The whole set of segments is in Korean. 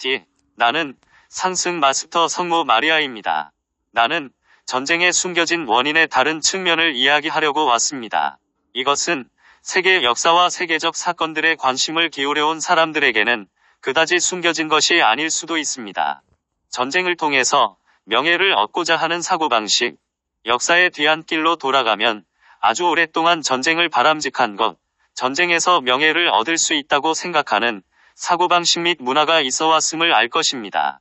파이티. 나는 상승 마스터 성모 마리아입니다. 나는 전쟁에 숨겨진 원인의 다른 측면을 이야기하려고 왔습니다. 이것은 세계 역사와 세계적 사건들에 관심을 기울여온 사람들에게는 그다지 숨겨진 것이 아닐 수도 있습니다. 전쟁을 통해서 명예를 얻고자 하는 사고방식. 역사의 뒤안길로 돌아가면 아주 오랫동안 전쟁을 바람직한 것, 전쟁에서 명예를 얻을 수 있다고 생각하는 사고방식 및 문화가 있어 왔음을 알 것입니다.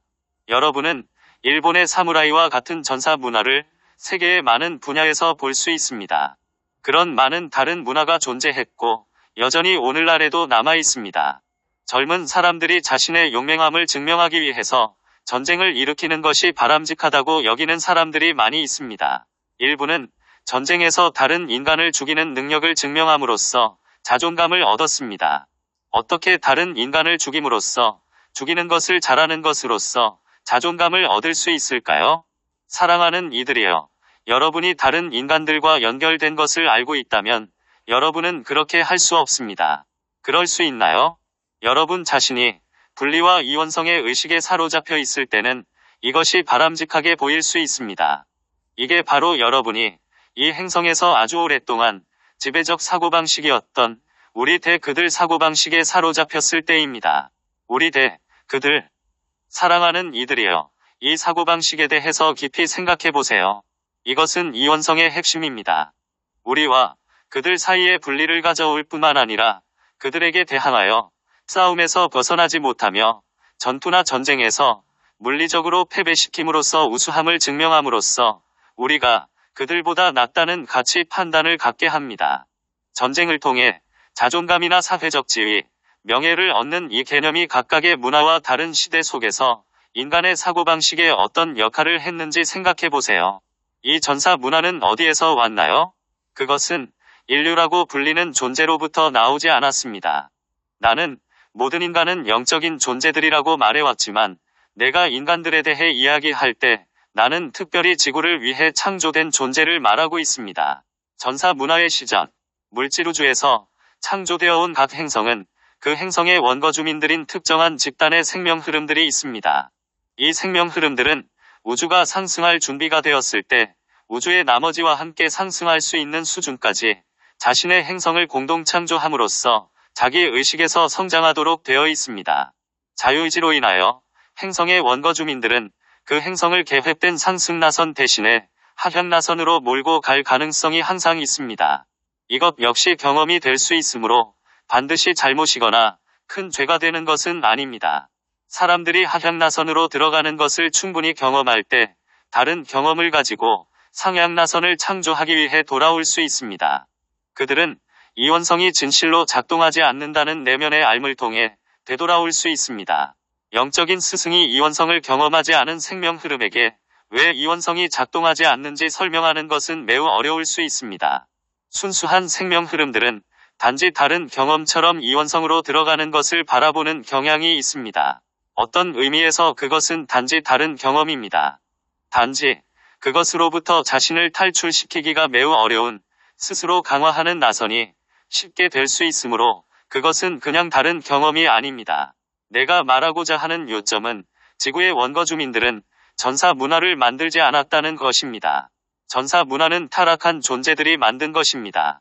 여러분은 일본의 사무라이와 같은 전사 문화를 세계의 많은 분야에서 볼 수 있습니다. 그런 많은 다른 문화가 존재했고 여전히 오늘날에도 남아 있습니다. 젊은 사람들이 자신의 용맹함을 증명하기 위해서 전쟁을 일으키는 것이 바람직하다고 여기는 사람들이 많이 있습니다. 일부는 전쟁에서 다른 인간을 죽이는 능력을 증명함으로써 자존감을 얻었습니다. 어떻게 다른 인간을 죽임으로써, 죽이는 것을 잘하는 것으로써 자존감을 얻을 수 있을까요? 사랑하는 이들이여, 여러분이 다른 인간들과 연결된 것을 알고 있다면 여러분은 그렇게 할 수 없습니다. 그럴 수 있나요? 여러분 자신이 분리와 이원성의 의식에 사로잡혀 있을 때는 이것이 바람직하게 보일 수 있습니다. 이게 바로 여러분이 이 행성에서 아주 오랫동안 지배적 사고방식이었던 우리 그들 사고방식에 사로잡혔을 때입니다. 우리 그들. 사랑하는 이들이여, 이 사고방식에 대해서 깊이 생각해보세요. 이것은 이원성의 핵심입니다. 우리와 그들 사이의 분리를 가져올 뿐만 아니라 그들에게 대항하여 싸움에서 벗어나지 못하며 전투나 전쟁에서 물리적으로 패배시킴으로써 우수함을 증명함으로써 우리가 그들보다 낫다는 가치 판단을 갖게 합니다. 전쟁을 통해 자존감이나 사회적 지위, 명예를 얻는 이 개념이 각각의 문화와 다른 시대 속에서 인간의 사고방식에 어떤 역할을 했는지 생각해보세요. 이 전사 문화는 어디에서 왔나요? 그것은 인류라고 불리는 존재로부터 나오지 않았습니다. 나는 모든 인간은 영적인 존재들이라고 말해왔지만 내가 인간들에 대해 이야기할 때 나는 특별히 지구를 위해 창조된 존재를 말하고 있습니다. 전사 문화의 시작. 물질우주에서 창조되어 온 각 행성은 그 행성의 원거주민들인 특정한 집단의 생명 흐름들이 있습니다. 이 생명 흐름들은 우주가 상승할 준비가 되었을 때 우주의 나머지와 함께 상승할 수 있는 수준까지 자신의 행성을 공동 창조함으로써 자기 의식에서 성장하도록 되어 있습니다. 자유의지로 인하여 행성의 원거주민들은 그 행성을 계획된 상승 나선 대신에 하향 나선으로 몰고 갈 가능성이 항상 있습니다. 이것 역시 경험이 될 수 있으므로 반드시 잘못이거나 큰 죄가 되는 것은 아닙니다. 사람들이 하향 나선으로 들어가는 것을 충분히 경험할 때 다른 경험을 가지고 상향 나선을 창조하기 위해 돌아올 수 있습니다. 그들은 이원성이 진실로 작동하지 않는다는 내면의 알을 통해 되돌아올 수 있습니다. 영적인 스승이 이원성을 경험하지 않은 생명 흐름에게 왜 이원성이 작동하지 않는지 설명하는 것은 매우 어려울 수 있습니다. 순수한 생명 흐름들은 단지 다른 경험처럼 이원성으로 들어가는 것을 바라보는 경향이 있습니다. 어떤 의미에서 그것은 단지 다른 경험입니다. 단지 그것으로부터 자신을 탈출시키기가 매우 어려운 스스로 강화하는 나선이 쉽게 될 수 있으므로 그것은 그냥 다른 경험이 아닙니다. 내가 말하고자 하는 요점은 지구의 원거주민들은 전사 문화를 만들지 않았다는 것입니다. 전사 문화는 타락한 존재들이 만든 것입니다.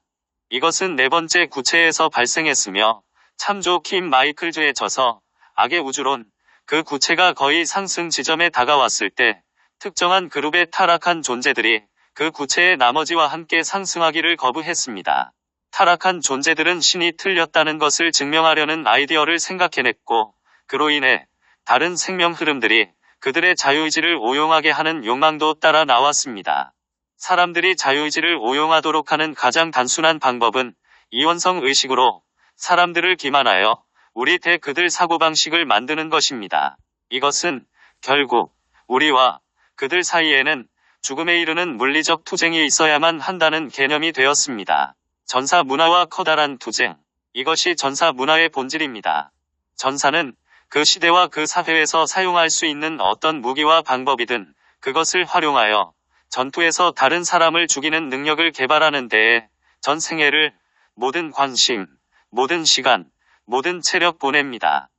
이것은 네 번째 구체에서 발생했으며 참조 킴 마이클즈에 져서 악의 우주론, 그 구체가 거의 상승 지점에 다가왔을 때 특정한 그룹의 타락한 존재들이 그 구체의 나머지와 함께 상승하기를 거부했습니다. 타락한 존재들은 신이 틀렸다는 것을 증명하려는 아이디어를 생각해냈고 그로 인해 다른 생명 흐름들이 그들의 자유의지를 오용하게 하는 욕망도 따라 나왔습니다. 사람들이 자유의지를 오용하도록 하는 가장 단순한 방법은 이원성 의식으로 사람들을 기만하여 우리 그들 사고방식을 만드는 것입니다. 이것은 결국 우리와 그들 사이에는 죽음에 이르는 물리적 투쟁이 있어야만 한다는 개념이 되었습니다. 전사 문화와 커다란 투쟁. 이것이 전사 문화의 본질입니다. 전사는 그 시대와 그 사회에서 사용할 수 있는 어떤 무기와 방법이든 그것을 활용하여 전투에서 다른 사람을 죽이는 능력을 개발하는 데에 전 생애를, 모든 관심, 모든 시간, 모든 체력 보냅니다.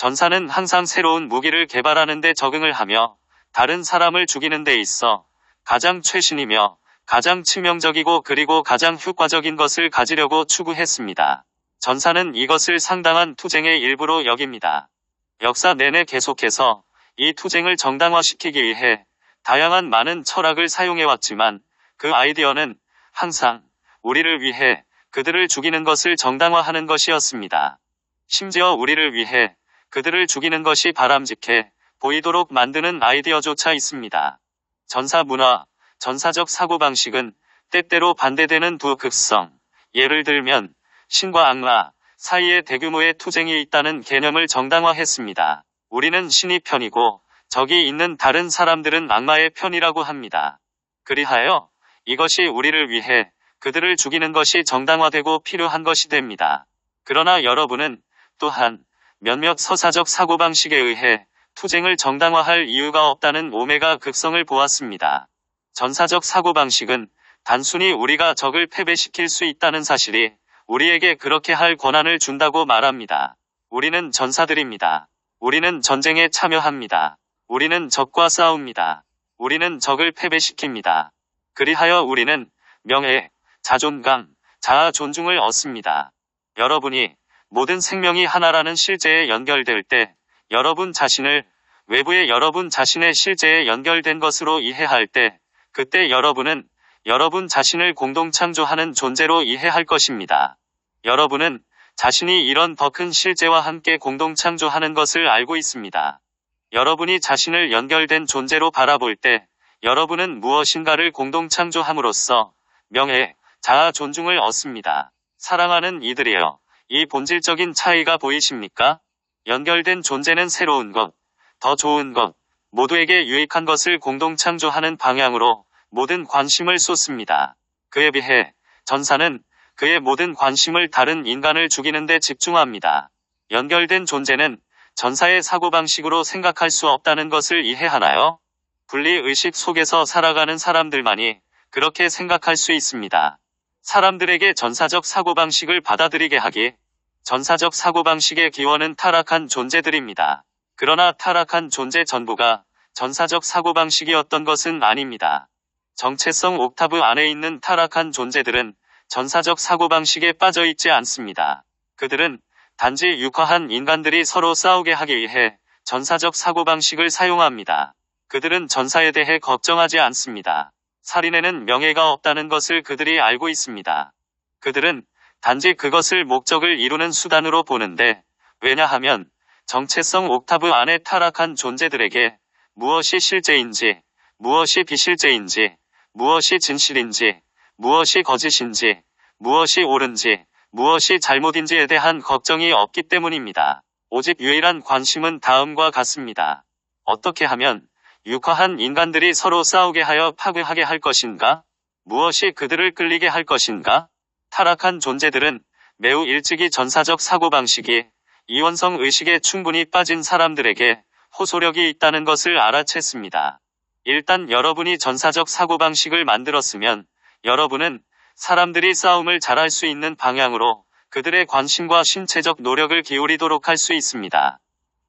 전사는 항상 새로운 무기를 개발하는 데 적응을 하며 다른 사람을 죽이는 데 있어 가장 최신이며 가장 치명적이고 그리고 가장 효과적인 것을 가지려고 추구했습니다. 전사는 이것을 상당한 투쟁의 일부로 여깁니다. 역사 내내 계속해서 이 투쟁을 정당화시키기 위해 다양한 많은 철학을 사용해왔지만 그 아이디어는 항상 우리를 위해 그들을 죽이는 것을 정당화하는 것이었습니다. 심지어 우리를 위해 그들을 죽이는 것이 바람직해 보이도록 만드는 아이디어조차 있습니다. 전사 문화, 전사적 사고방식은 때때로 반대되는 두 극성, 예를 들면 신과 악마 사이에 대규모의 투쟁이 있다는 개념을 정당화했습니다. 우리는 신의 편이고 적이 있는 다른 사람들은 악마의 편이라고 합니다. 그리하여 이것이 우리를 위해 그들을 죽이는 것이 정당화되고 필요한 것이 됩니다. 그러나 여러분은 또한 몇몇 서사적 사고방식에 의해 투쟁을 정당화할 이유가 없다는 오메가 극성을 보았습니다. 전사적 사고방식은 단순히 우리가 적을 패배시킬 수 있다는 사실이 우리에게 그렇게 할 권한을 준다고 말합니다. 우리는 전사들입니다. 우리는 전쟁에 참여합니다. 우리는 적과 싸웁니다. 우리는 적을 패배시킵니다. 그리하여 우리는 명예, 자존감, 자아 존중을 얻습니다. 여러분이 모든 생명이 하나라는 실제에 연결될 때 여러분 자신을 외부의 여러분 자신의 실제에 연결된 것으로 이해할 때 그때 여러분은 여러분 자신을 공동 창조하는 존재로 이해할 것입니다. 여러분은 자신이 이런 더 큰 실제와 함께 공동 창조하는 것을 알고 있습니다. 여러분이 자신을 연결된 존재로 바라볼 때 여러분은 무엇인가를 공동 창조함으로써 명예, 자아 존중을 얻습니다. 사랑하는 이들이여, 이 본질적인 차이가 보이십니까? 연결된 존재는 새로운 것, 더 좋은 것, 모두에게 유익한 것을 공동 창조하는 방향으로 모든 관심을 쏟습니다. 그에 비해 전사는 그의 모든 관심을 다른 인간을 죽이는 데 집중합니다. 연결된 존재는 전사의 사고방식으로 생각할 수 없다는 것을 이해하나요? 분리의식 속에서 살아가는 사람들만이 그렇게 생각할 수 있습니다. 사람들에게 전사적 사고방식을 받아들이게 하기. 전사적 사고방식의 기원은 타락한 존재들입니다. 그러나 타락한 존재 전부가 전사적 사고방식이었던 것은 아닙니다. 정체성 옥타브 안에 있는 타락한 존재들은 전사적 사고방식에 빠져있지 않습니다. 그들은 단지 육화한 인간들이 서로 싸우게 하기 위해 전사적 사고방식을 사용합니다. 그들은 전사에 대해 걱정하지 않습니다. 살인에는 명예가 없다는 것을 그들이 알고 있습니다. 그들은 단지 그것을 목적을 이루는 수단으로 보는데, 왜냐하면 정체성 옥타브 안에 타락한 존재들에게 무엇이 실제인지, 무엇이 비실제인지, 무엇이 진실인지, 무엇이 거짓인지, 무엇이 옳은지, 무엇이 잘못인지에 대한 걱정이 없기 때문입니다. 오직 유일한 관심은 다음과 같습니다. 어떻게 하면 육화한 인간들이 서로 싸우게 하여 파괴하게 할 것인가? 무엇이 그들을 끌리게 할 것인가? 타락한 존재들은 매우 일찍이 전사적 사고방식이 이원성 의식에 충분히 빠진 사람들에게 호소력이 있다는 것을 알아챘습니다. 일단 여러분이 전사적 사고방식을 만들었으면 여러분은 사람들이 싸움을 잘할 수 있는 방향으로 그들의 관심과 신체적 노력을 기울이도록 할 수 있습니다.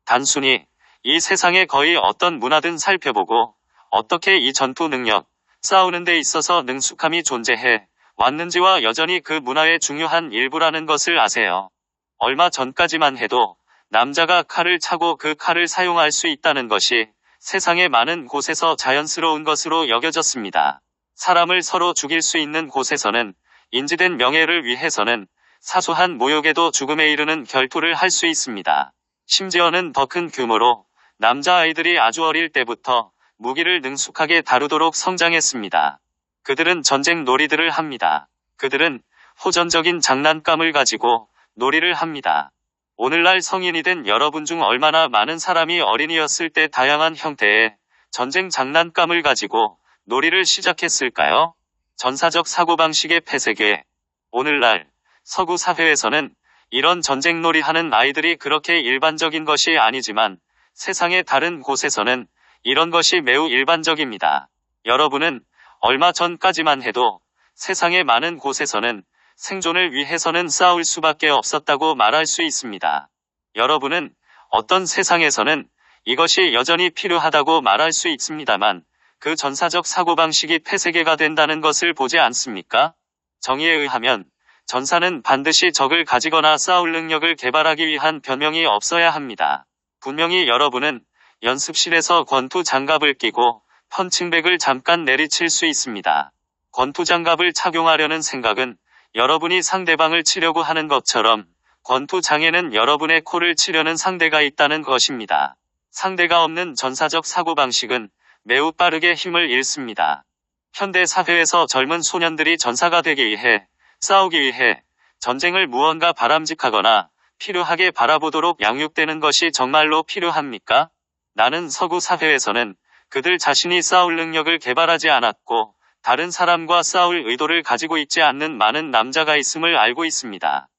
단순히 이 세상의 거의 어떤 문화든 살펴보고 어떻게 이 전투 능력, 싸우는 데 있어서 능숙함이 존재해 왔는지와 여전히 그 문화의 중요한 일부라는 것을 아세요. 얼마 전까지만 해도 남자가 칼을 차고 그 칼을 사용할 수 있다는 것이 세상의 많은 곳에서 자연스러운 것으로 여겨졌습니다. 사람을 서로 죽일 수 있는 곳에서는 인지된 명예를 위해서는 사소한 모욕에도 죽음에 이르는 결투를 할 수 있습니다. 심지어는 더 큰 규모로 남자아이들이 아주 어릴 때부터 무기를 능숙하게 다루도록 성장했습니다. 그들은 전쟁 놀이들을 합니다. 그들은 호전적인 장난감을 가지고 놀이를 합니다. 오늘날 성인이 된 여러분 중 얼마나 많은 사람이 어린이였을 때 다양한 형태의 전쟁 장난감을 가지고 놀이를 시작했을까요? 전사적 사고방식의 폐쇄계. 오늘날 서구 사회에서는 이런 전쟁놀이 하는 아이들이 그렇게 일반적인 것이 아니지만 세상의 다른 곳에서는 이런 것이 매우 일반적입니다. 여러분은 얼마 전까지만 해도 세상의 많은 곳에서는 생존을 위해서는 싸울 수밖에 없었다고 말할 수 있습니다. 여러분은 어떤 세상에서는 이것이 여전히 필요하다고 말할 수 있습니다만 그 전사적 사고방식이 폐쇄계가 된다는 것을 보지 않습니까? 정의에 의하면 전사는 반드시 적을 가지거나 싸울 능력을 개발하기 위한 변명이 없어야 합니다. 분명히 여러분은 연습실에서 권투 장갑을 끼고 펀칭백을 잠깐 내리칠 수 있습니다. 권투 장갑을 착용하려는 생각은 여러분이 상대방을 치려고 하는 것처럼 권투장에는 여러분의 코를 치려는 상대가 있다는 것입니다. 상대가 없는 전사적 사고방식은 매우 빠르게 힘을 잃습니다. 현대 사회에서 젊은 소년들이 전사가 되기 위해 싸우기 위해 전쟁을 무언가 바람직하거나 필요하게 바라보도록 양육되는 것이 정말로 필요합니까? 나는 서구 사회에서는 그들 자신이 싸울 능력을 개발하지 않았고 다른 사람과 싸울 의도를 가지고 있지 않는 많은 남자가 있음을 알고 있습니다.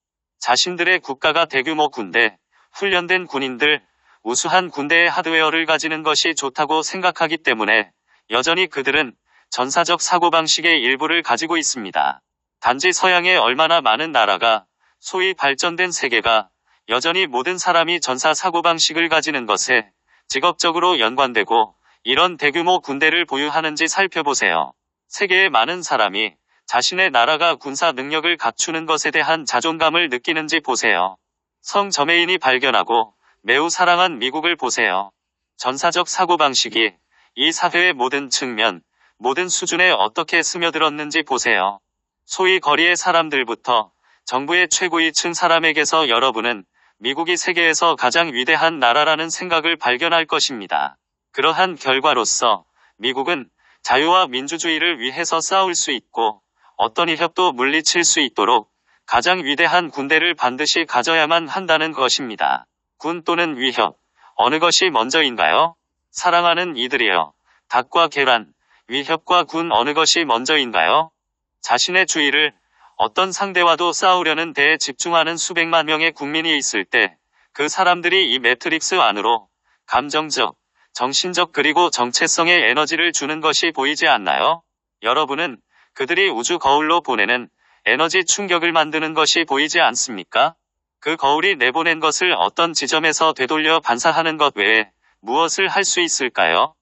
자신들의 국가가 대규모 군대, 훈련된 군인들, 우수한 군대의 하드웨어를 가지는 것이 좋다고 생각하기 때문에 여전히 그들은 전사적 사고방식의 일부를 가지고 있습니다. 단지 서양의 얼마나 많은 나라가 소위 발전된 세계가 여전히 모든 사람이 전사 사고방식을 가지는 것에 직업적으로 연관되고 이런 대규모 군대를 보유하는지 살펴보세요. 세계의 많은 사람이 자신의 나라가 군사 능력을 갖추는 것에 대한 자존감을 느끼는지 보세요. 성 저메인이 발견하고 매우 사랑한 미국을 보세요. 전사적 사고방식이 이 사회의 모든 측면, 모든 수준에 어떻게 스며들었는지 보세요. 소위 거리의 사람들부터 정부의 최고위층 사람에게서 여러분은 미국이 세계에서 가장 위대한 나라라는 생각을 발견할 것입니다. 그러한 결과로서 미국은 자유와 민주주의를 위해서 싸울 수 있고 어떤 위협도 물리칠 수 있도록 가장 위대한 군대를 반드시 가져야만 한다는 것입니다. 군 또는 위협, 어느 것이 먼저인가요? 사랑하는 이들이여, 닭과 계란, 위협과 군 어느 것이 먼저인가요? 자신의 주의를 어떤 상대와도 싸우려는 데에 집중하는 수백만 명의 국민이 있을 때 그 사람들이 이 매트릭스 안으로 감정적, 정신적 그리고 정체성의 에너지를 주는 것이 보이지 않나요? 여러분은 그들이 우주 거울로 보내는 에너지 충격을 만드는 것이 보이지 않습니까? 그 거울이 내보낸 것을 어떤 지점에서 되돌려 반사하는 것 외에 무엇을 할 수 있을까요?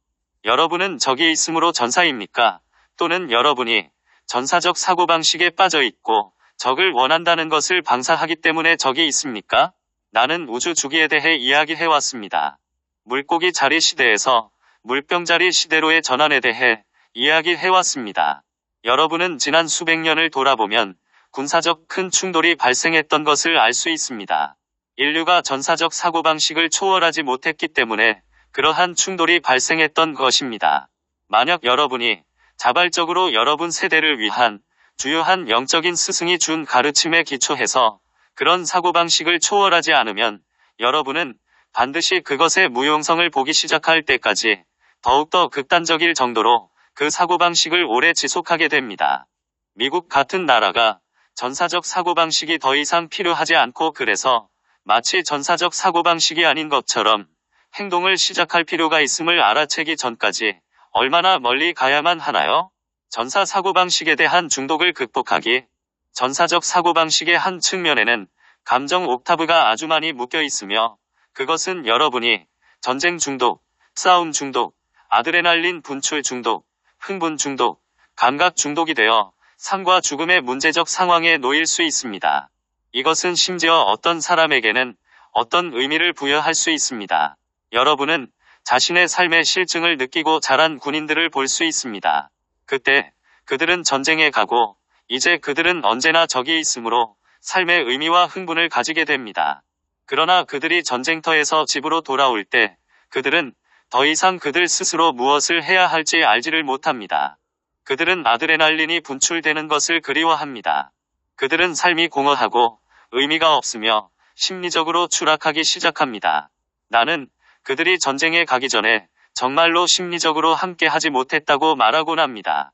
여러분은 적이 있으므로 전사입니까? 또는 여러분이 전사적 사고방식에 빠져 있고 적을 원한다는 것을 방사하기 때문에 적이 있습니까? 나는 우주 주기에 대해 이야기해왔습니다. 물고기 자리 시대에서 물병 자리 시대로의 전환에 대해 이야기해왔습니다. 여러분은 지난 수백 년을 돌아보면 군사적 큰 충돌이 발생했던 것을 알 수 있습니다. 인류가 전사적 사고방식을 초월하지 못했기 때문에 그러한 충돌이 발생했던 것입니다. 만약 여러분이 자발적으로 여러분 세대를 위한 주요한 영적인 스승이 준 가르침에 기초해서 그런 사고방식을 초월하지 않으면 여러분은 반드시 그것의 무용성을 보기 시작할 때까지 더욱더 극단적일 정도로 그 사고방식을 오래 지속하게 됩니다. 미국 같은 나라가 전사적 사고방식이 더 이상 필요하지 않고 그래서 마치 전사적 사고방식이 아닌 것처럼 행동을 시작할 필요가 있음을 알아채기 전까지 얼마나 멀리 가야만 하나요? 전사 사고방식에 대한 중독을 극복하기. 전사적 사고방식의 한 측면에는 감정 옥타브가 아주 많이 묶여 있으며 그것은 여러분이 전쟁 중독, 싸움 중독, 아드레날린 분출 중독, 흥분 중독, 감각 중독이 되어 삶과 죽음의 문제적 상황에 놓일 수 있습니다. 이것은 심지어 어떤 사람에게는 어떤 의미를 부여할 수 있습니다. 여러분은 자신의 삶의 실증을 느끼고 자란 군인들을 볼 수 있습니다. 그때 그들은 전쟁에 가고 이제 그들은 언제나 적이 있으므로 삶의 의미와 흥분을 가지게 됩니다. 그러나 그들이 전쟁터에서 집으로 돌아올 때 그들은 더 이상 그들 스스로 무엇을 해야 할지 알지를 못합니다. 그들은 아드레날린이 분출되는 것을 그리워합니다. 그들은 삶이 공허하고 의미가 없으며 심리적으로 추락하기 시작합니다. 나는 그들이 전쟁에 가기 전에 정말로 심리적으로 함께 하지 못했다고 말하곤 합니다.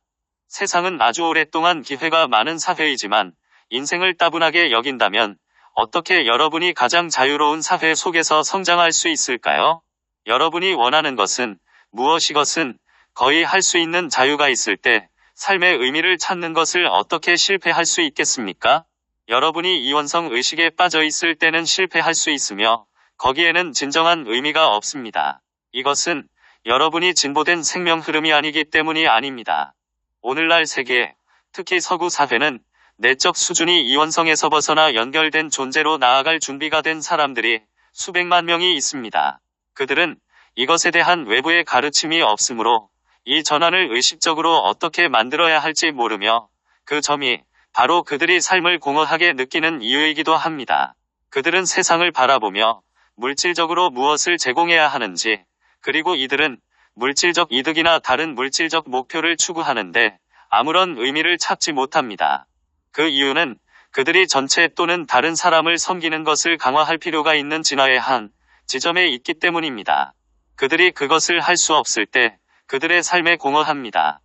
세상은 아주 오랫동안 기회가 많은 사회이지만 인생을 따분하게 여긴다면 어떻게 여러분이 가장 자유로운 사회 속에서 성장할 수 있을까요? 여러분이 원하는 것은 무엇이것은 거의 할 수 있는 자유가 있을 때 삶의 의미를 찾는 것을 어떻게 실패할 수 있겠습니까? 여러분이 이원성 의식에 빠져 있을 때는 실패할 수 있으며 거기에는 진정한 의미가 없습니다. 이것은 여러분이 진보된 생명 흐름이 아니기 때문이 아닙니다. 오늘날 세계, 특히 서구 사회는 내적 수준이 이원성에서 벗어나 연결된 존재로 나아갈 준비가 된 사람들이 수백만 명이 있습니다. 그들은 이것에 대한 외부의 가르침이 없으므로 이 전환을 의식적으로 어떻게 만들어야 할지 모르며 그 점이 바로 그들이 삶을 공허하게 느끼는 이유이기도 합니다. 그들은 세상을 바라보며 물질적으로 무엇을 제공해야 하는지, 그리고 이들은 물질적 이득이나 다른 물질적 목표를 추구하는데 아무런 의미를 찾지 못합니다. 그 이유는 그들이 전체 또는 다른 사람을 섬기는 것을 강화할 필요가 있는 진화의 한 지점에 있기 때문입니다. 그들이 그것을 할 수 없을 때 그들의 삶에 공허합니다.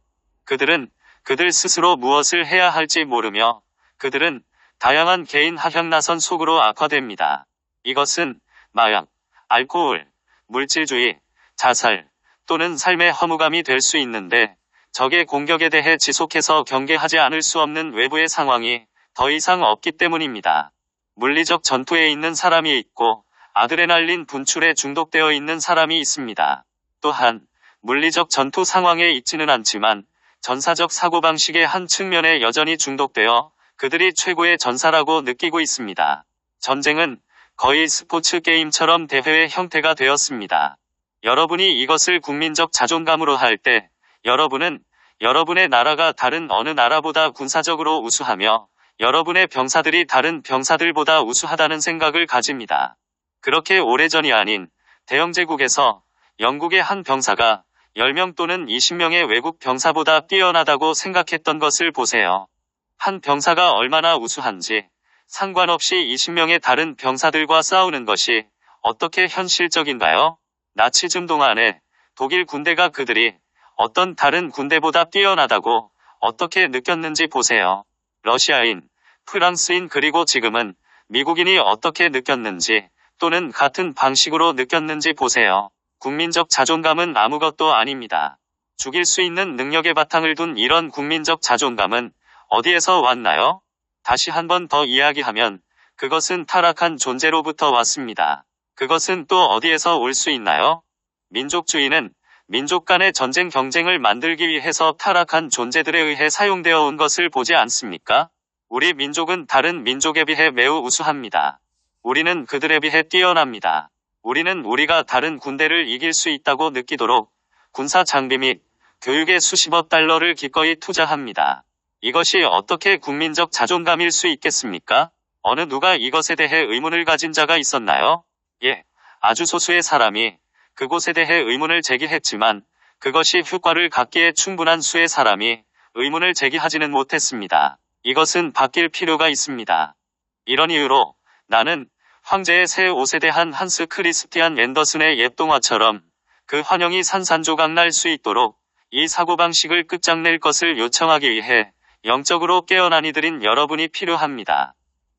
그들은 그들 스스로 무엇을 해야 할지 모르며 그들은 다양한 개인 하향나선 속으로 악화됩니다. 이것은 마약, 알코올, 물질주의, 자살 또는 삶의 허무감이 될 수 있는데 적의 공격에 대해 지속해서 경계하지 않을 수 없는 외부의 상황이 더 이상 없기 때문입니다. 물리적 전투에 있는 사람이 있고 아드레날린 분출에 중독되어 있는 사람이 있습니다. 또한 물리적 전투 상황에 있지는 않지만 전사적 사고방식의 한 측면에 여전히 중독되어 그들이 최고의 전사라고 느끼고 있습니다. 전쟁은 거의 스포츠 게임처럼 대회의 형태가 되었습니다. 여러분이 이것을 국민적 자존감으로 할 때 여러분은 여러분의 나라가 다른 어느 나라보다 군사적으로 우수하며 여러분의 병사들이 다른 병사들보다 우수하다는 생각을 가집니다. 그렇게 오래전이 아닌 대영제국에서 영국의 한 병사가 10명 또는 20명의 외국 병사보다 뛰어나다고 생각했던 것을 보세요. 한 병사가 얼마나 우수한지 상관없이 20명의 다른 병사들과 싸우는 것이 어떻게 현실적인가요? 나치즘 동안에 독일 군대가 그들이 어떤 다른 군대보다 뛰어나다고 어떻게 느꼈는지 보세요. 러시아인, 프랑스인 그리고 지금은 미국인이 어떻게 느꼈는지 또는 같은 방식으로 느꼈는지 보세요. 국민적 자존감은 아무것도 아닙니다. 죽일 수 있는 능력의 바탕을 둔 이런 국민적 자존감은 어디에서 왔나요? 다시 한 번 더 이야기하면 그것은 타락한 존재로부터 왔습니다. 그것은 또 어디에서 올 수 있나요? 민족주의는 민족 간의 전쟁 경쟁을 만들기 위해서 타락한 존재들에 의해 사용되어 온 것을 보지 않습니까? 우리 민족은 다른 민족에 비해 매우 우수합니다. 우리는 그들에 비해 뛰어납니다. 우리는 우리가 다른 군대를 이길 수 있다고 느끼도록 군사 장비 및 교육에 수십억 달러를 기꺼이 투자합니다. 이것이 어떻게 국민적 자존감일 수 있겠습니까? 어느 누가 이것에 대해 의문을 가진 자가 있었나요? 예, 아주 소수의 사람이 그곳에 대해 의문을 제기했지만 그것이 효과를 갖기에 충분한 수의 사람이 의문을 제기하지는 못했습니다. 이것은 바뀔 필요가 있습니다. 이런 이유로 나는 황제의 새 옷에 대한 한스 크리스티안 앤더슨의 옛 동화처럼 그 환영이 산산조각 날 수 있도록 이 사고방식을 끝장낼 것을 요청하기 위해 영적으로 깨어난 이들인 여러분이 필요합니다.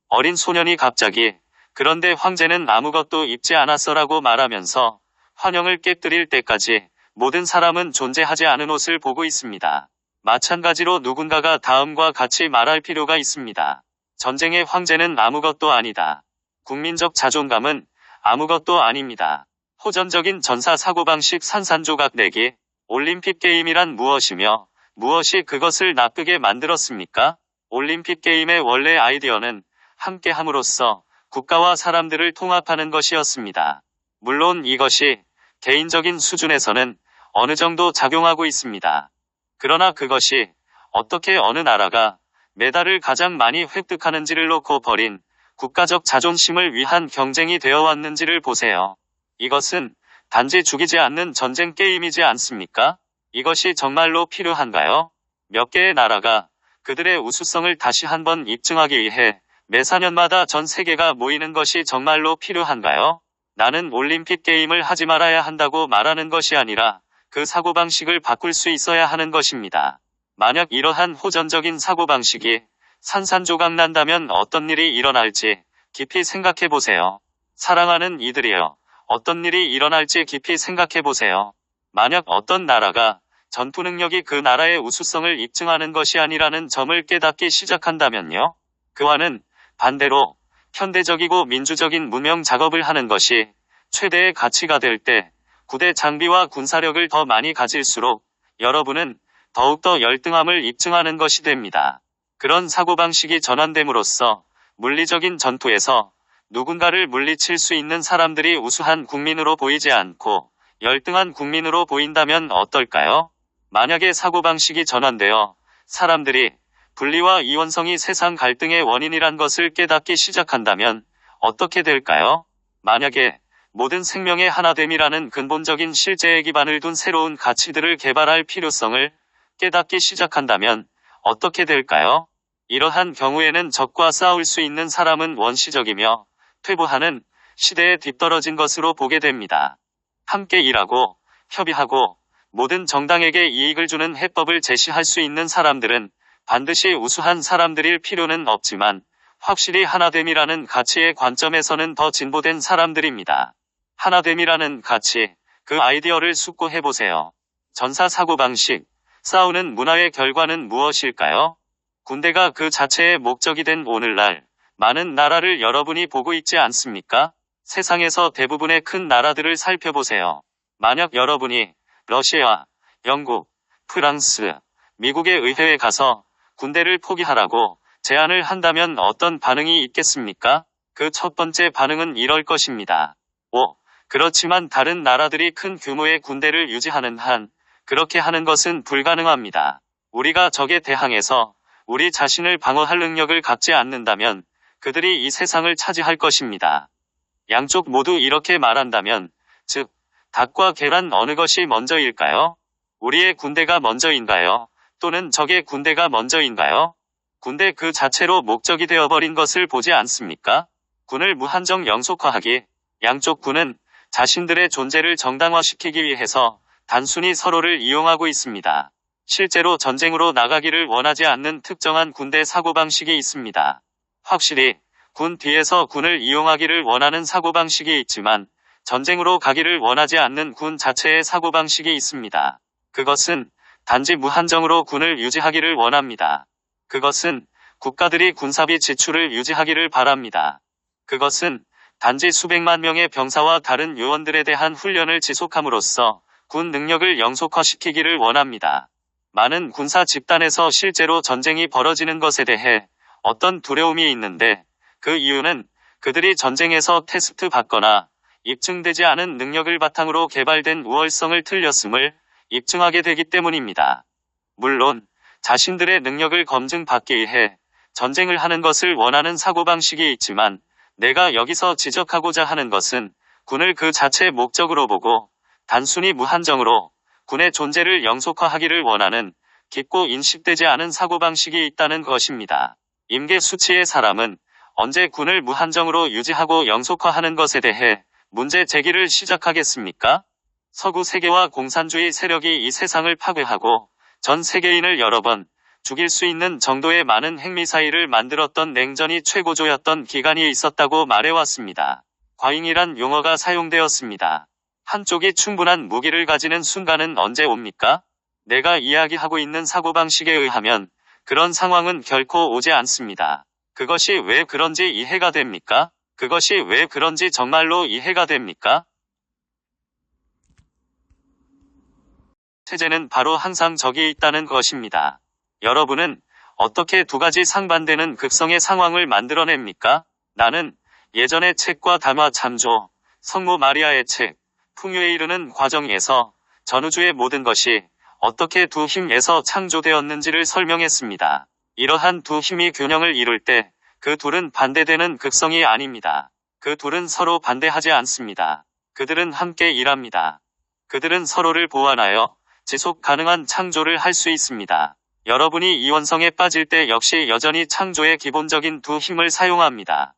어린 소년이 갑자기 그런데 황제는 아무것도 입지 않았어라고 말하면서 환영을 깨뜨릴 때까지 모든 사람은 존재하지 않은 옷을 보고 있습니다. 마찬가지로 누군가가 다음과 같이 말할 필요가 있습니다. 전쟁의 황제는 아무것도 아니다. 국민적 자존감은 아무것도 아닙니다. 호전적인 전사 사고방식 산산조각 내기, 올림픽 게임이란 무엇이며 무엇이 그것을 나쁘게 만들었습니까? 올림픽 게임의 원래 아이디어는 함께함으로써 국가와 사람들을 통합하는 것이었습니다. 물론 이것이 개인적인 수준에서는 어느 정도 작용하고 있습니다. 그러나 그것이 어떻게 어느 나라가 메달을 가장 많이 획득하는지를 놓고 벌인 국가적 자존심을 위한 경쟁이 되어 왔는지를 보세요. 이것은 단지 죽이지 않는 전쟁 게임이지 않습니까? 이것이 정말로 필요한가요? 몇 개의 나라가 그들의 우수성을 다시 한번 입증하기 위해 매 4년마다 전 세계가 모이는 것이 정말로 필요한가요? 나는 올림픽 게임을 하지 말아야 한다고 말하는 것이 아니라 그 사고방식을 바꿀 수 있어야 하는 것입니다. 만약 이러한 호전적인 사고방식이 산산조각 난다면 어떤 일이 일어날지 깊이 생각해 보세요. 사랑하는 이들이여, 어떤 일이 일어날지 깊이 생각해 보세요. 만약 어떤 나라가 전투 능력이 그 나라의 우수성을 입증하는 것이 아니라는 점을 깨닫기 시작한다면요. 그와는 반대로 현대적이고 민주적인 문명 작업을 하는 것이 최대의 가치가 될 때 구대 장비와 군사력을 더 많이 가질수록 여러분은 더욱더 열등함을 입증하는 것이 됩니다. 그런 사고방식이 전환됨으로써 물리적인 전투에서 누군가를 물리칠 수 있는 사람들이 우수한 국민으로 보이지 않고 열등한 국민으로 보인다면 어떨까요? 만약에 사고방식이 전환되어 사람들이 분리와 이원성이 세상 갈등의 원인이란 것을 깨닫기 시작한다면 어떻게 될까요? 만약에 모든 생명의 하나됨이라는 근본적인 실제의 기반을 둔 새로운 가치들을 개발할 필요성을 깨닫기 시작한다면 어떻게 될까요? 이러한 경우에는 적과 싸울 수 있는 사람은 원시적이며 퇴보하는 시대에 뒤떨어진 것으로 보게 됩니다. 함께 일하고 협의하고 모든 정당에게 이익을 주는 해법을 제시할 수 있는 사람들은 반드시 우수한 사람들일 필요는 없지만 확실히 하나됨이라는 가치의 관점에서는 더 진보된 사람들입니다. 하나됨이라는 가치, 그 아이디어를 숙고해보세요. 전사 사고방식, 싸우는 문화의 결과는 무엇일까요? 군대가 그 자체의 목적이 된 오늘날 많은 나라를 여러분이 보고 있지 않습니까? 세상에서 대부분의 큰 나라들을 살펴보세요. 만약 여러분이 러시아, 영국, 프랑스, 미국의 의회에 가서 군대를 포기하라고 제안을 한다면 어떤 반응이 있겠습니까? 그 첫 번째 반응은 이럴 것입니다. 그렇지만 다른 나라들이 큰 규모의 군대를 유지하는 한 그렇게 하는 것은 불가능합니다. 우리가 적에 대항해서 우리 자신을 방어할 능력을 갖지 않는다면 그들이 이 세상을 차지할 것입니다. 양쪽 모두 이렇게 말한다면, 즉, 닭과 계란 어느 것이 먼저일까요? 우리의 군대가 먼저인가요? 또는 적의 군대가 먼저인가요? 군대 그 자체로 목적이 되어버린 것을 보지 않습니까? 군을 무한정 영속화하기, 양쪽 군은 자신들의 존재를 정당화시키기 위해서 단순히 서로를 이용하고 있습니다. 실제로 전쟁으로 나가기를 원하지 않는 특정한 군대 사고방식이 있습니다. 확실히 군 뒤에서 군을 이용하기를 원하는 사고방식이 있지만 전쟁으로 가기를 원하지 않는 군 자체의 사고방식이 있습니다. 그것은 단지 무한정으로 군을 유지하기를 원합니다. 그것은 국가들이 군사비 지출을 유지하기를 바랍니다. 그것은 단지 수백만 명의 병사와 다른 요원들에 대한 훈련을 지속함으로써 군 능력을 영속화시키기를 원합니다. 많은 군사 집단에서 실제로 전쟁이 벌어지는 것에 대해 어떤 두려움이 있는데 그 이유는 그들이 전쟁에서 테스트 받거나 입증되지 않은 능력을 바탕으로 개발된 우월성을 틀렸음을 입증하게 되기 때문입니다. 물론 자신들의 능력을 검증받기 위해 전쟁을 하는 것을 원하는 사고방식이 있지만 내가 여기서 지적하고자 하는 것은 군을 그 자체의 목적으로 보고 단순히 무한정으로 군의 존재를 영속화하기를 원하는 깊고 인식되지 않은 사고방식이 있다는 것입니다. 임계 수치의 사람은 언제 군을 무한정으로 유지하고 영속화하는 것에 대해 문제 제기를 시작하겠습니까? 서구 세계와 공산주의 세력이 이 세상을 파괴하고 전 세계인을 여러 번 죽일 수 있는 정도의 많은 핵미사일을 만들었던 냉전이 최고조였던 기간이 있었다고 말해왔습니다. 과잉이란 용어가 사용되었습니다. 한쪽이 충분한 무기를 가지는 순간은 언제 옵니까? 내가 이야기하고 있는 사고방식에 의하면 그런 상황은 결코 오지 않습니다. 그것이 왜 그런지 이해가 됩니까? 그것이 왜 그런지 정말로 이해가 됩니까? 체제는 바로 항상 적이 있다는 것입니다. 여러분은 어떻게 두 가지 상반되는 극성의 상황을 만들어냅니까? 나는 예전의 책과 담화 참조, 성모 마리아의 책, 풍요에 이르는 과정에서 전우주의 모든 것이 어떻게 두 힘에서 창조되었는지를 설명했습니다. 이러한 두 힘이 균형을 이룰 때 그 둘은 반대되는 극성이 아닙니다. 그 둘은 서로 반대하지 않습니다. 그들은 함께 일합니다. 그들은 서로를 보완하여 지속 가능한 창조를 할 수 있습니다. 여러분이 이원성에 빠질 때 역시 여전히 창조의 기본적인 두 힘을 사용합니다.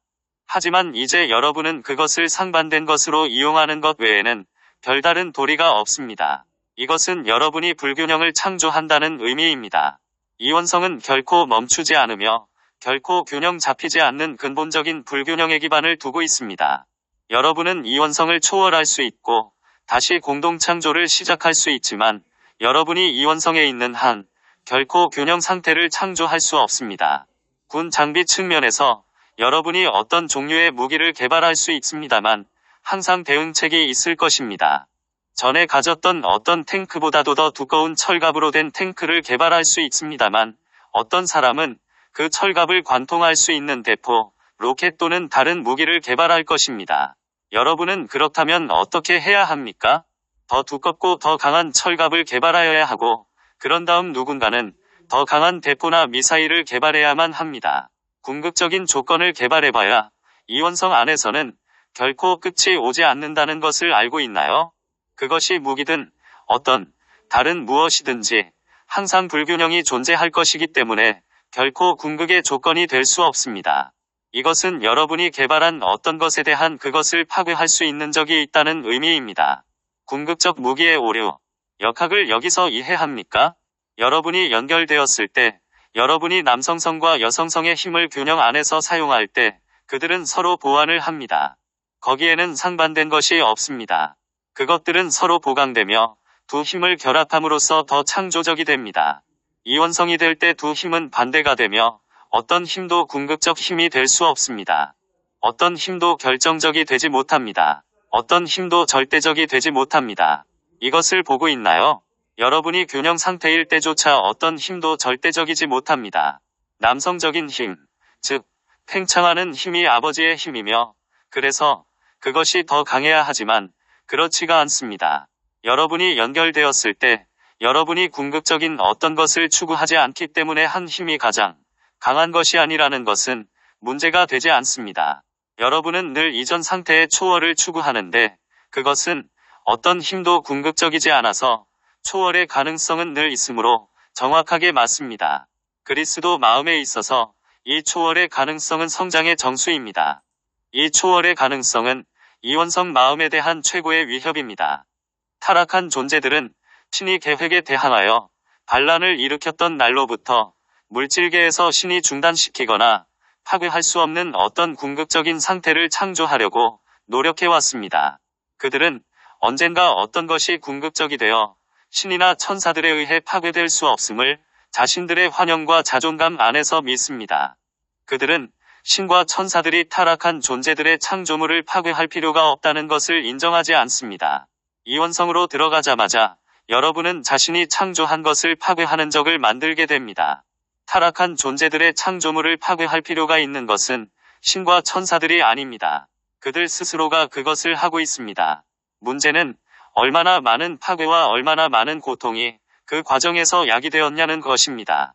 하지만 이제 여러분은 그것을 상반된 것으로 이용하는 것 외에는 별다른 도리가 없습니다. 이것은 여러분이 불균형을 창조한다는 의미입니다. 이원성은 결코 멈추지 않으며 결코 균형 잡히지 않는 근본적인 불균형의 기반을 두고 있습니다. 여러분은 이원성을 초월할 수 있고 다시 공동창조를 시작할 수 있지만 여러분이 이원성에 있는 한 결코 균형 상태를 창조할 수 없습니다. 군 장비 측면에서 여러분이 어떤 종류의 무기를 개발할 수 있습니다만 항상 대응책이 있을 것입니다. 전에 가졌던 어떤 탱크보다도 더 두꺼운 철갑으로 된 탱크를 개발할 수 있습니다만 어떤 사람은 그 철갑을 관통할 수 있는 대포, 로켓 또는 다른 무기를 개발할 것입니다. 여러분은 그렇다면 어떻게 해야 합니까? 더 두껍고 더 강한 철갑을 개발하여야 하고 그런 다음 누군가는 더 강한 대포나 미사일을 개발해야만 합니다. 궁극적인 조건을 개발해봐야 이원성 안에서는 결코 끝이 오지 않는다는 것을 알고 있나요? 그것이 무기든 어떤 다른 무엇이든지 항상 불균형이 존재할 것이기 때문에 결코 궁극의 조건이 될 수 없습니다. 이것은 여러분이 개발한 어떤 것에 대한 그것을 파괴할 수 있는 적이 있다는 의미입니다. 궁극적 무기의 오류, 역학을 여기서 이해합니까? 여러분이 연결되었을 때, 여러분이 남성성과 여성성의 힘을 균형 안에서 사용할 때 그들은 서로 보완을 합니다. 거기에는 상반된 것이 없습니다. 그것들은 서로 보강되며 두 힘을 결합함으로써 더 창조적이 됩니다. 이원성이 될 때 두 힘은 반대가 되며 어떤 힘도 궁극적 힘이 될 수 없습니다. 어떤 힘도 결정적이 되지 못합니다. 어떤 힘도 절대적이 되지 못합니다. 이것을 보고 있나요? 여러분이 균형 상태일 때조차 어떤 힘도 절대적이지 못합니다. 남성적인 힘, 즉 팽창하는 힘이 아버지의 힘이며 그래서 그것이 더 강해야 하지만 그렇지가 않습니다. 여러분이 연결되었을 때 여러분이 궁극적인 어떤 것을 추구하지 않기 때문에 한 힘이 가장 강한 것이 아니라는 것은 문제가 되지 않습니다. 여러분은 늘 이전 상태의 초월을 추구하는데 그것은 어떤 힘도 궁극적이지 않아서 초월의 가능성은 늘 있으므로 정확하게 맞습니다. 그리스도 마음에 있어서 이 초월의 가능성은 성장의 정수입니다. 이 초월의 가능성은 이원성 마음에 대한 최고의 위협입니다. 타락한 존재들은 신이 계획에 대항하여 반란을 일으켰던 날로부터 물질계에서 신이 중단시키거나 파괴할 수 없는 어떤 궁극적인 상태를 창조하려고 노력해왔습니다. 그들은 언젠가 어떤 것이 궁극적이 되어 신이나 천사들에 의해 파괴될 수 없음을 자신들의 환영과 자존감 안에서 믿습니다. 그들은 신과 천사들이 타락한 존재들의 창조물을 파괴할 필요가 없다는 것을 인정하지 않습니다. 이원성으로 들어가자마자 여러분은 자신이 창조한 것을 파괴하는 적을 만들게 됩니다. 타락한 존재들의 창조물을 파괴할 필요가 있는 것은 신과 천사들이 아닙니다. 그들 스스로가 그것을 하고 있습니다. 문제는 얼마나 많은 파괴와 얼마나 많은 고통이 그 과정에서 야기되었냐는 것입니다.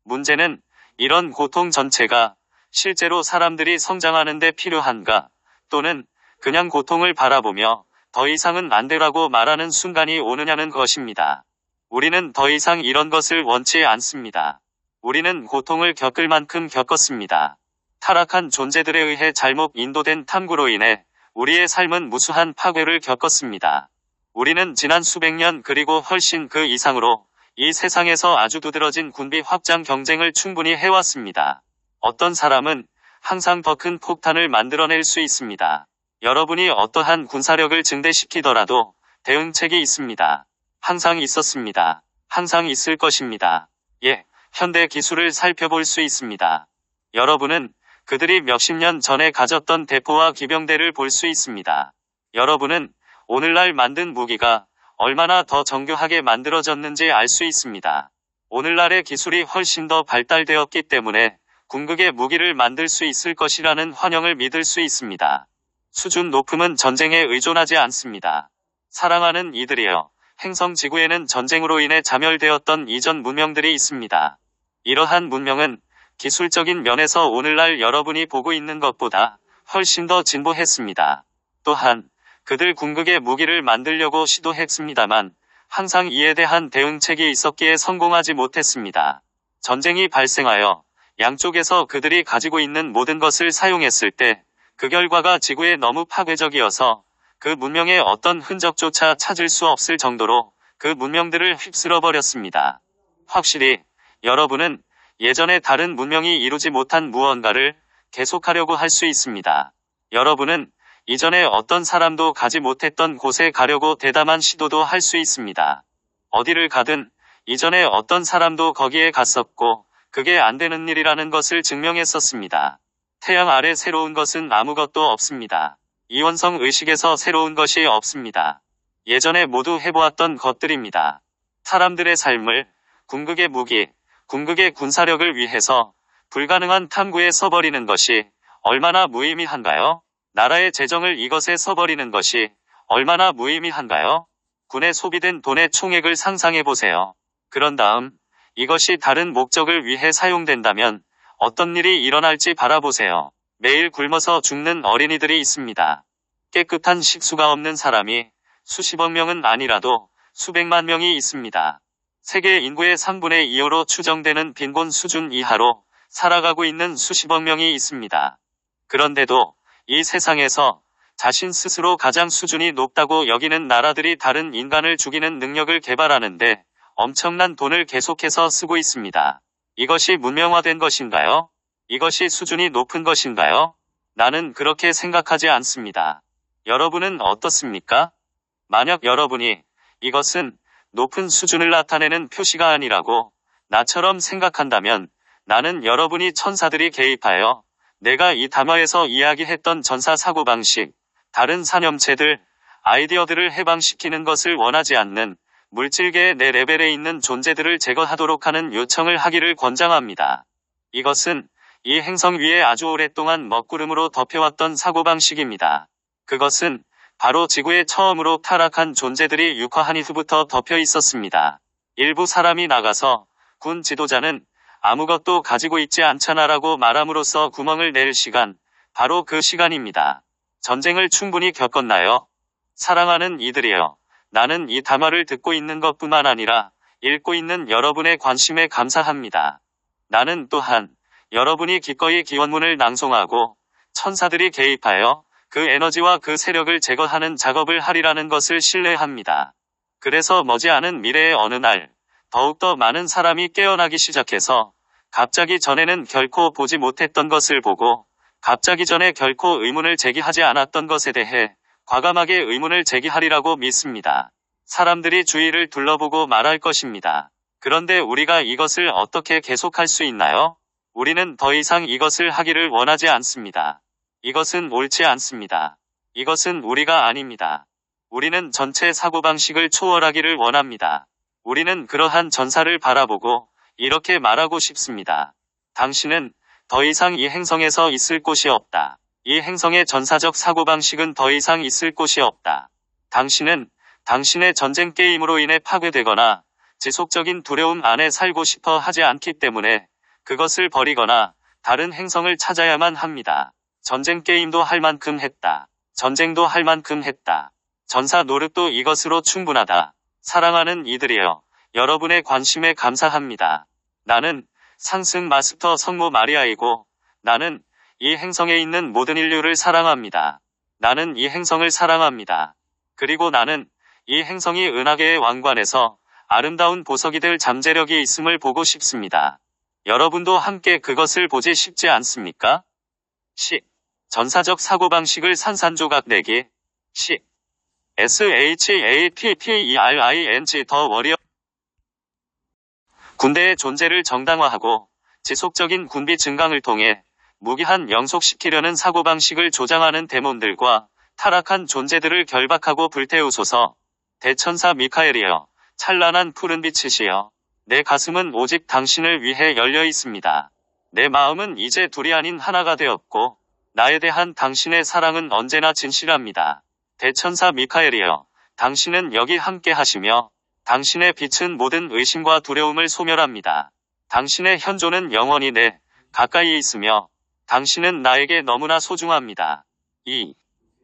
문제는 이런 고통 전체가 실제로 사람들이 성장하는 데 필요한가 또는 그냥 고통을 바라보며 더 이상은 안 되라고 말하는 순간이 오느냐는 것입니다. 우리는 더 이상 이런 것을 원치 않습니다. 우리는 고통을 겪을 만큼 겪었습니다. 타락한 존재들에 의해 잘못 인도된 탐구로 인해 우리의 삶은 무수한 파괴를 겪었습니다. 우리는 지난 수백 년 그리고 훨씬 그 이상으로 이 세상에서 아주 두드러진 군비 확장 경쟁을 충분히 해왔습니다. 어떤 사람은 항상 더 큰 폭탄을 만들어낼 수 있습니다. 여러분이 어떠한 군사력을 증대시키더라도 대응책이 있습니다. 항상 있었습니다. 항상 있을 것입니다. 현대 기술을 살펴볼 수 있습니다. 여러분은 그들이 몇십 년 전에 가졌던 대포와 기병대를 볼 수 있습니다. 여러분은 오늘날 만든 무기가 얼마나 더 정교하게 만들어졌는지 알 수 있습니다. 오늘날의 기술이 훨씬 더 발달되었기 때문에 궁극의 무기를 만들 수 있을 것이라는 환영을 믿을 수 있습니다. 수준 높음은 전쟁에 의존하지 않습니다. 사랑하는 이들이여, 행성 지구에는 전쟁으로 인해 자멸되었던 이전 문명들이 있습니다. 이러한 문명은 기술적인 면에서 오늘날 여러분이 보고 있는 것보다 훨씬 더 진보했습니다. 또한 그들 궁극의 무기를 만들려고 시도했습니다만 항상 이에 대한 대응책이 있었기에 성공하지 못했습니다. 전쟁이 발생하여 양쪽에서 그들이 가지고 있는 모든 것을 사용했을 때 그 결과가 지구에 너무 파괴적이어서 그 문명의 어떤 흔적조차 찾을 수 없을 정도로 그 문명들을 휩쓸어 버렸습니다. 확실히 여러분은 예전에 다른 문명이 이루지 못한 무언가를 계속하려고 할 수 있습니다. 여러분은 이전에 어떤 사람도 가지 못했던 곳에 가려고 대담한 시도도 할 수 있습니다. 어디를 가든 이전에 어떤 사람도 거기에 갔었고 그게 안 되는 일이라는 것을 증명했었습니다. 태양 아래 새로운 것은 아무것도 없습니다. 이원성 의식에서 새로운 것이 없습니다. 예전에 모두 해보았던 것들입니다. 사람들의 삶을 궁극의 무기, 궁극의 군사력을 위해서 불가능한 탐구에 써버리는 것이 얼마나 무의미한가요? 나라의 재정을 이것에 써버리는 것이 얼마나 무의미한가요? 군에 소비된 돈의 총액을 상상해보세요. 그런 다음 이것이 다른 목적을 위해 사용된다면 어떤 일이 일어날지 바라보세요. 매일 굶어서 죽는 어린이들이 있습니다. 깨끗한 식수가 없는 사람이 수십억 명은 아니라도 수백만 명이 있습니다. 세계 인구의 3분의 2로 추정되는 빈곤 수준 이하로 살아가고 있는 수십억 명이 있습니다. 그런데도 이 세상에서 자신 스스로 가장 수준이 높다고 여기는 나라들이 다른 인간을 죽이는 능력을 개발하는데 엄청난 돈을 계속해서 쓰고 있습니다. 이것이 문명화된 것인가요? 이것이 수준이 높은 것인가요? 나는 그렇게 생각하지 않습니다. 여러분은 어떻습니까? 만약 여러분이 이것은 높은 수준을 나타내는 표시가 아니라고 나처럼 생각한다면 나는 여러분이 천사들이 개입하여 내가 이 담화에서 이야기했던 전사 사고방식, 다른 산염체들, 아이디어들을 해방시키는 것을 원하지 않는 물질계의 내 레벨에 있는 존재들을 제거하도록 하는 요청을 하기를 권장합니다. 이것은 이 행성 위에 아주 오랫동안 먹구름으로 덮여왔던 사고방식입니다. 그것은 바로 지구에 처음으로 타락한 존재들이 육화한 이후부터 덮여 있었습니다. 일부 사람이 나가서 군 지도자는 아무것도 가지고 있지 않잖아라고 말함으로써 구멍을 낼 시간, 바로 그 시간입니다. 전쟁을 충분히 겪었나요? 사랑하는 이들이여, 나는 이 담화를 듣고 있는 것뿐만 아니라 읽고 있는 여러분의 관심에 감사합니다. 나는 또한 여러분이 기꺼이 기원문을 낭송하고 천사들이 개입하여 그 에너지와 그 세력을 제거하는 작업을 하리라는 것을 신뢰합니다. 그래서 머지않은 미래의 어느 날 더욱더 많은 사람이 깨어나기 시작해서 갑자기 전에는 결코 보지 못했던 것을 보고 갑자기 전에 결코 의문을 제기하지 않았던 것에 대해 과감하게 의문을 제기하리라고 믿습니다. 사람들이 주위를 둘러보고 말할 것입니다. 그런데 우리가 이것을 어떻게 계속할 수 있나요? 우리는 더 이상 이것을 하기를 원하지 않습니다. 이것은 옳지 않습니다. 이것은 우리가 아닙니다. 우리는 전체 사고방식을 초월하기를 원합니다. 우리는 그러한 전사를 바라보고 이렇게 말하고 싶습니다. 당신은 더 이상 이 행성에서 있을 곳이 없다. 이 행성의 전사적 사고방식은 더 이상 있을 곳이 없다. 당신은 당신의 전쟁 게임으로 인해 파괴되거나 지속적인 두려움 안에 살고 싶어 하지 않기 때문에 그것을 버리거나 다른 행성을 찾아야만 합니다. 전쟁 게임도 할 만큼 했다. 전쟁도 할 만큼 했다. 전사 노릇도 이것으로 충분하다. 사랑하는 이들이여, 여러분의 관심에 감사합니다. 나는 상승 마스터 성모 마리아이고 나는 이 행성에 있는 모든 인류를 사랑합니다. 나는 이 행성을 사랑합니다. 그리고 나는 이 행성이 은하계의 왕관에서 아름다운 보석이 될 잠재력이 있음을 보고 싶습니다. 여러분도 함께 그것을 보지 싶지 않습니까? 10. 전사적 사고방식을 산산조각 내기. 10. SHAPPERING 더 워리어. 군대의 존재를 정당화하고 지속적인 군비 증강을 통해 무기한 영속시키려는 사고방식을 조장하는 데몬들과 타락한 존재들을 결박하고 불태우소서. 대천사 미카엘이여, 찬란한 푸른 빛이시여, 내 가슴은 오직 당신을 위해 열려 있습니다. 내 마음은 이제 둘이 아닌 하나가 되었고 나에 대한 당신의 사랑은 언제나 진실합니다. 대천사 미카엘이여, 당신은 여기 함께 하시며 당신의 빛은 모든 의심과 두려움을 소멸합니다. 당신의 현존은 영원히 내 가까이 있으며 당신은 나에게 너무나 소중합니다. 2.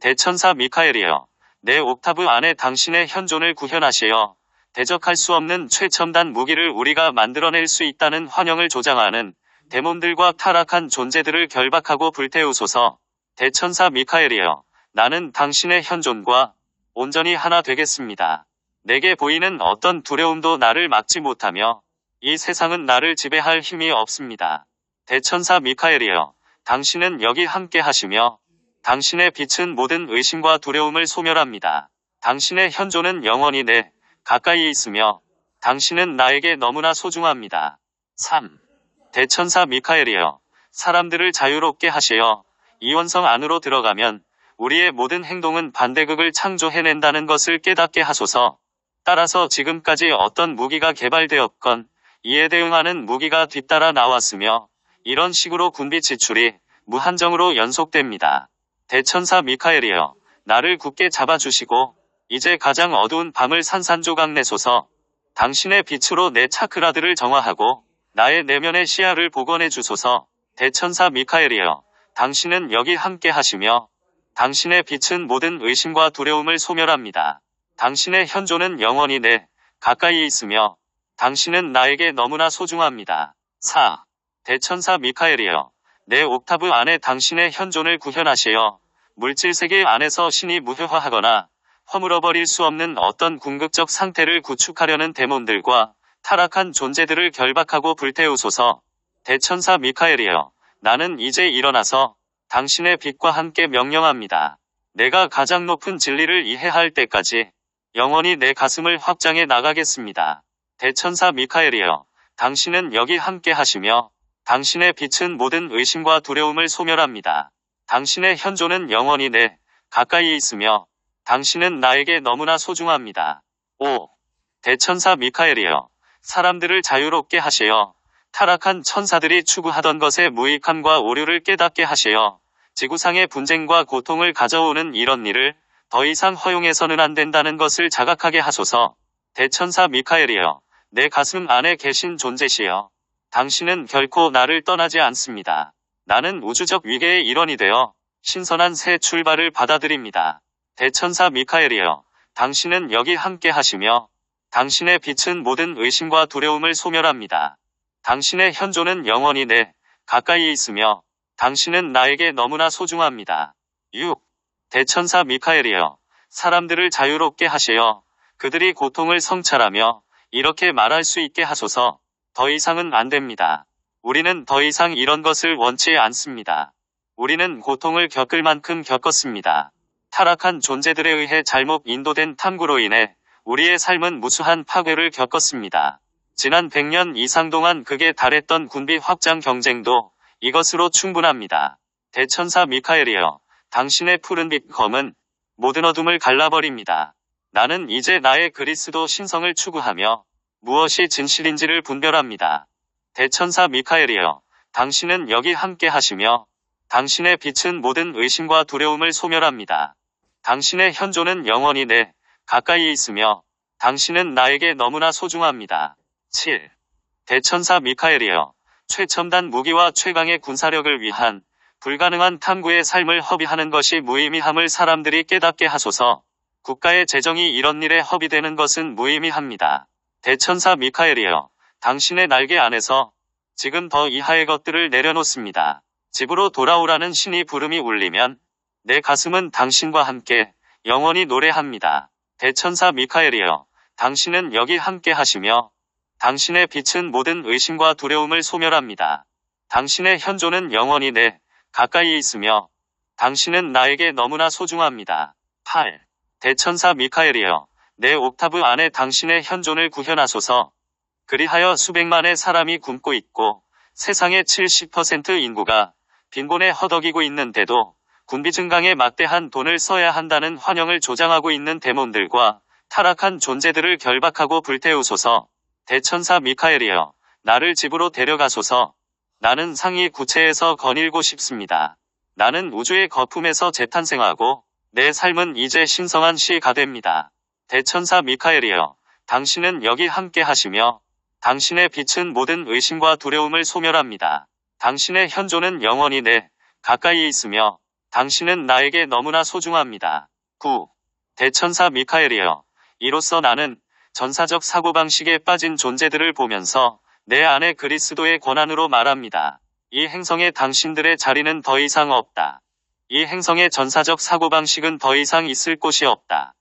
대천사 미카엘이여, 내 옥타브 안에 당신의 현존을 구현하시어 대적할 수 없는 최첨단 무기를 우리가 만들어낼 수 있다는 환영을 조장하는 데몬들과 타락한 존재들을 결박하고 불태우소서. 대천사 미카엘이여, 나는 당신의 현존과 온전히 하나 되겠습니다. 내게 보이는 어떤 두려움도 나를 막지 못하며 이 세상은 나를 지배할 힘이 없습니다. 대천사 미카엘이여, 당신은 여기 함께 하시며 당신의 빛은 모든 의심과 두려움을 소멸합니다. 당신의 현존은 영원히 내 가까이 있으며 당신은 나에게 너무나 소중합니다. 3. 대천사 미카엘이여, 사람들을 자유롭게 하시어 이원성 안으로 들어가면 우리의 모든 행동은 반대극을 창조해낸다는 것을 깨닫게 하소서. 따라서 지금까지 어떤 무기가 개발되었건 이에 대응하는 무기가 뒤따라 나왔으며 이런 식으로 군비 지출이 무한정으로 연속됩니다. 대천사 미카엘이여, 나를 굳게 잡아주시고 이제 가장 어두운 밤을 산산조각 내소서. 당신의 빛으로 내 차크라들을 정화하고 나의 내면의 시야를 복원해 주소서. 대천사 미카엘이여, 당신은 여기 함께 하시며 당신의 빛은 모든 의심과 두려움을 소멸합니다. 당신의 현존은 영원히 내 가까이 있으며 당신은 나에게 너무나 소중합니다. 4. 대천사 미카엘이여, 내 옥타브 안에 당신의 현존을 구현하시어 물질 세계 안에서 신이 무효화하거나 허물어버릴 수 없는 어떤 궁극적 상태를 구축하려는 데몬들과 타락한 존재들을 결박하고 불태우소서. 대천사 미카엘이여, 나는 이제 일어나서 당신의 빛과 함께 명령합니다. 내가 가장 높은 진리를 이해할 때까지 영원히 내 가슴을 확장해 나가겠습니다. 대천사 미카엘이여, 당신은 여기 함께 하시며 당신의 빛은 모든 의심과 두려움을 소멸합니다. 당신의 현존은 영원히 내 가까이 있으며 당신은 나에게 너무나 소중합니다. 5. 대천사 미카엘이여, 사람들을 자유롭게 하시어 타락한 천사들이 추구하던 것의 무익함과 오류를 깨닫게 하시어 지구상의 분쟁과 고통을 가져오는 이런 일을 더 이상 허용해서는 안 된다는 것을 자각하게 하소서. 대천사 미카엘이여, 내 가슴 안에 계신 존재시여, 당신은 결코 나를 떠나지 않습니다. 나는 우주적 위계의 일원이 되어 신선한 새 출발을 받아들입니다. 대천사 미카엘이여, 당신은 여기 함께 하시며 당신의 빛은 모든 의심과 두려움을 소멸합니다. 당신의 현존은 영원히 내 가까이 있으며 당신은 나에게 너무나 소중합니다. 6. 대천사 미카엘이여, 사람들을 자유롭게 하시어 그들이 고통을 성찰하며 이렇게 말할 수 있게 하소서. 더 이상은 안 됩니다. 우리는 더 이상 이런 것을 원치 않습니다. 우리는 고통을 겪을 만큼 겪었습니다. 타락한 존재들에 의해 잘못 인도된 탐구로 인해 우리의 삶은 무수한 파괴를 겪었습니다. 지난 100년 이상 동안 극에 달했던 군비 확장 경쟁도 이것으로 충분합니다. 대천사 미카엘이여, 당신의 푸른빛 검은 모든 어둠을 갈라버립니다. 나는 이제 나의 그리스도 신성을 추구하며 무엇이 진실인지를 분별합니다. 대천사 미카엘이여, 당신은 여기 함께 하시며 당신의 빛은 모든 의심과 두려움을 소멸합니다. 당신의 현존은 영원히 내 가까이 있으며 당신은 나에게 너무나 소중합니다. 7. 대천사 미카엘이여, 최첨단 무기와 최강의 군사력을 위한 불가능한 탐구의 삶을 허비하는 것이 무의미함을 사람들이 깨닫게 하소서. 국가의 재정이 이런 일에 허비되는 것은 무의미합니다. 대천사 미카엘이여, 당신의 날개 안에서 지금 더 이하의 것들을 내려놓습니다. 집으로 돌아오라는 신이 부름이 울리면 내 가슴은 당신과 함께 영원히 노래합니다. 대천사 미카엘이여, 당신은 여기 함께 하시며 당신의 빛은 모든 의심과 두려움을 소멸합니다. 당신의 현존은 영원히 내 가까이 있으며 당신은 나에게 너무나 소중합니다. 8. 대천사 미카엘이여, 내 옥타브 안에 당신의 현존을 구현하소서. 그리하여 수백만의 사람이 굶고 있고 세상의 70% 인구가 빈곤에 허덕이고 있는데도 군비 증강에 막대한 돈을 써야 한다는 환영을 조장하고 있는 데몬들과 타락한 존재들을 결박하고 불태우소서. 대천사 미카엘이여, 나를 집으로 데려가소서. 나는 상위 구체에서 거닐고 싶습니다. 나는 우주의 거품에서 재탄생하고 내 삶은 이제 신성한 시가 됩니다. 대천사 미카엘이여, 당신은 여기 함께 하시며 당신의 빛은 모든 의심과 두려움을 소멸합니다. 당신의 현존은 영원히 내 가까이 있으며 당신은 나에게 너무나 소중합니다. 9. 대천사 미카엘이여, 이로써 나는 전사적 사고방식에 빠진 존재들을 보면서 내 안에 그리스도의 권한으로 말합니다. 이 행성에 당신들의 자리는 더 이상 없다. 이 행성의 전사적 사고방식은 더 이상 있을 곳이 없다.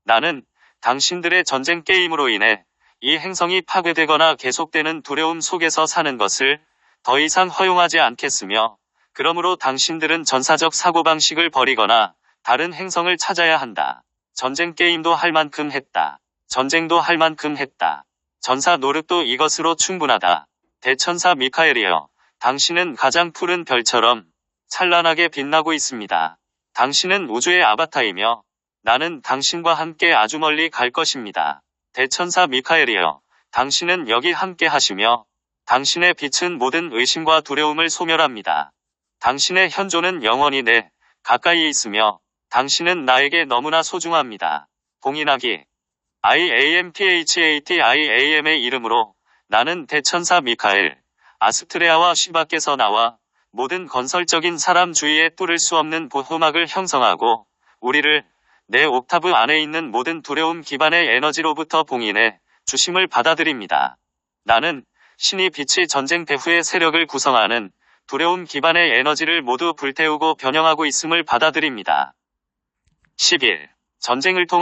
나는 당신들의 전쟁 게임으로 인해 이 행성이 파괴되거나 계속되는 두려움 속에서 사는 것을 더 이상 허용하지 않겠으며, 그러므로 당신들은 전사적 사고방식을 버리거나 다른 행성을 찾아야 한다. 전쟁 게임도 할 만큼 했다. 전쟁도 할 만큼 했다. 전사 노력도 이것으로 충분하다. 대천사 미카엘이여, 당신은 가장 푸른 별처럼 찬란하게 빛나고 있습니다. 당신은 우주의 아바타이며 나는 당신과 함께 아주 멀리 갈 것입니다. 대천사 미카엘이여, 당신은 여기 함께 하시며 당신의 빛은 모든 의심과 두려움을 소멸합니다. 당신의 현존은 영원히 내 가까이 있으며 당신은 나에게 너무나 소중합니다. 봉인하기. IAMPHATIAM의 이름으로 나는 대천사 미카엘, 아스트레아와 시바께서 나와 모든 건설적인 사람 주위에 뚫을 수 없는 보호막을 형성하고 우리를 내 옥타브 안에 있는 모든 두려움 기반의 에너지로부터 봉인해 주심을 받아들입니다. 나는 신이 빛의 전쟁 배후의 세력을 구성하는 두려움 기반의 에너지를 모두 불태우고 변형하고 있음을 받아들입니다. 11. 전쟁을 통한